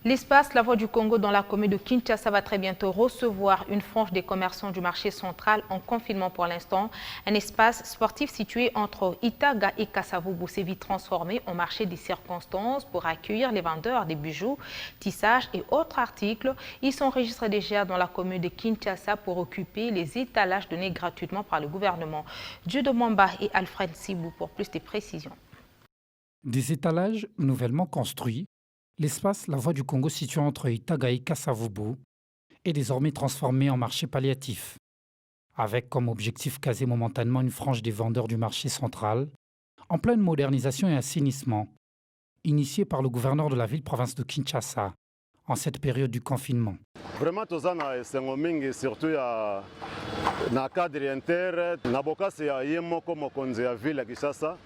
L'espace La Voix du Congo dans la commune de Kinshasa va très bientôt recevoir une frange des commerçants du marché central en confinement pour l'instant. Un espace sportif situé entre Itaga et Kasavubu s'est vite transformé en marché des circonstances pour accueillir les vendeurs des bijoux, tissages et autres articles. Ils sont enregistrés déjà dans la commune de Kinshasa pour occuper les étalages donnés gratuitement par le gouvernement. Dieu de Mwamba et Alfred Sibou pour plus de précisions. Des étalages nouvellement construits, l'espace La Voix du Congo situé entre Itaga et Kasavubu est désormais transformé en marché palliatif, avec comme objectif quasi momentanément une frange des vendeurs du marché central, en pleine modernisation et assainissement, initié par le gouverneur de la ville-province de Kinshasa en cette période du confinement. Vraiment, tozana sengomingi surtout na cadre inter na bokasi ya yemoko mokonzi ya ville ya Kinshasa.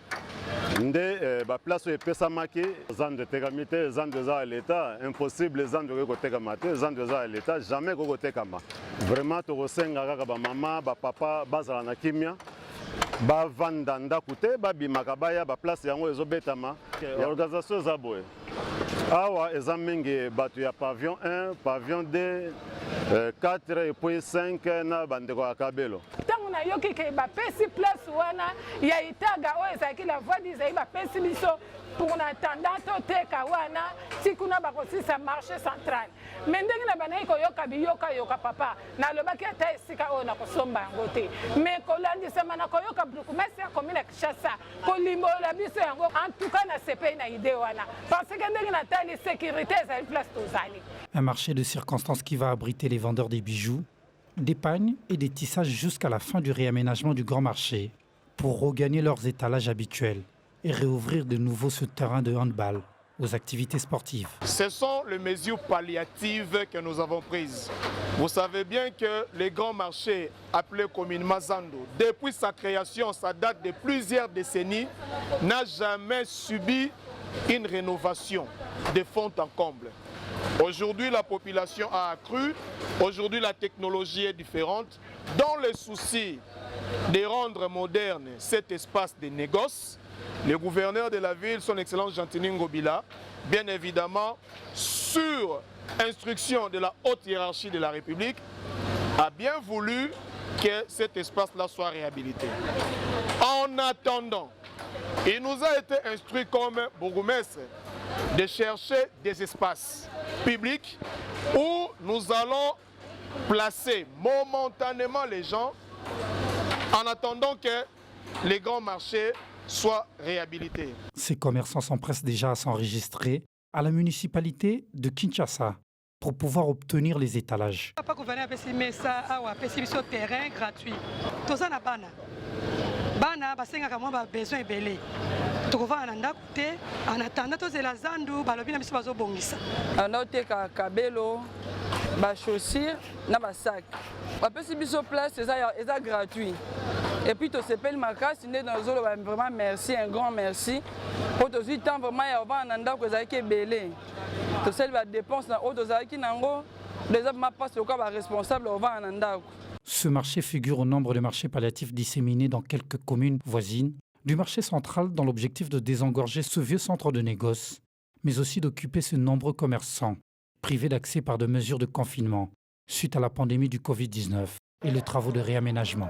Nde ba place epesamaki zande tekamite zande za l'État impossible zande ko tekamate zande za l'État jamais ko tekama. Vraiment tokosenga kaka ba mama ba papa bazala na kimia ba vanda ndaku te ba bimaka baya ba place yango ezobetama ya organisation za boye. Awa eza mingi batu ya pavillon 1, pavillon 2, 4 et puis 5 na bandeko ya Kabelo. Tango na yoki ke ba pesi place wana ya Itaga o ezaki La Voix d'Isaïe ba pesi biso pour na tendance teka wana tikuna ba kosisa marché central. Mendenge na banayi ko yoka biyoka papa na lobaki ata esika o na kosomba yango te. Mais kolandi sama na ko yoka brukumesi ya commune ya Kinshasa ko limbola biso yango en tout cas na CP na idée wana parce que ndenge na tali sécurité za place tozali. Un marché de circonstances qui va abriter les vendeurs des bijoux, des pagnes et des tissages jusqu'à la fin du réaménagement du grand marché pour regagner leurs étalages habituels et réouvrir de nouveau ce terrain de handball aux activités sportives. Ce sont les mesures palliatives que nous avons prises. Vous savez bien que les grands marchés appelés communément Zando, depuis sa création, ça date de plusieurs décennies, n'a jamais subi une rénovation de fond en comble. Aujourd'hui, la population a accru, aujourd'hui la technologie est différente. Dans le souci de rendre moderne cet espace de négoce, le gouverneur de la ville, son Excellence Gentini Ngobila, bien évidemment, sur instruction de la haute hiérarchie de la République, a bien voulu que cet espace-là soit réhabilité. En attendant, il nous a été instruit comme bourgmestre de chercher des espaces publics où nous allons placer momentanément les gens en attendant que les grands marchés soient réhabilités. Ces commerçants s'empressent déjà à s'enregistrer à la municipalité de Kinshasa pour pouvoir obtenir les étalages. Terrain gratuit. Bana basengaka mwa ba besoin ebele tokova na ndako te en attendant tozela zandu balobi na biso bazobongisa anaoteka kabelo ba chaussures na ba sac bapesi biso place eza gratuit et puis tosepeli makasi nde nazoloba vraiment merci un grand merci po tozwi temps vraiment ya ovanda na ndako ezalaki ebele tosali ba dépense na oyo tozalaki nango déjà mapasi lokola ba responsable ovanda na ndako. Ce marché figure au nombre de marchés palliatifs disséminés dans quelques communes voisines du marché central dans l'objectif de désengorger ce vieux centre de négoce, mais aussi d'occuper ces nombreux commerçants privés d'accès par de mesures de confinement suite à la pandémie du Covid-19 et les travaux de réaménagement.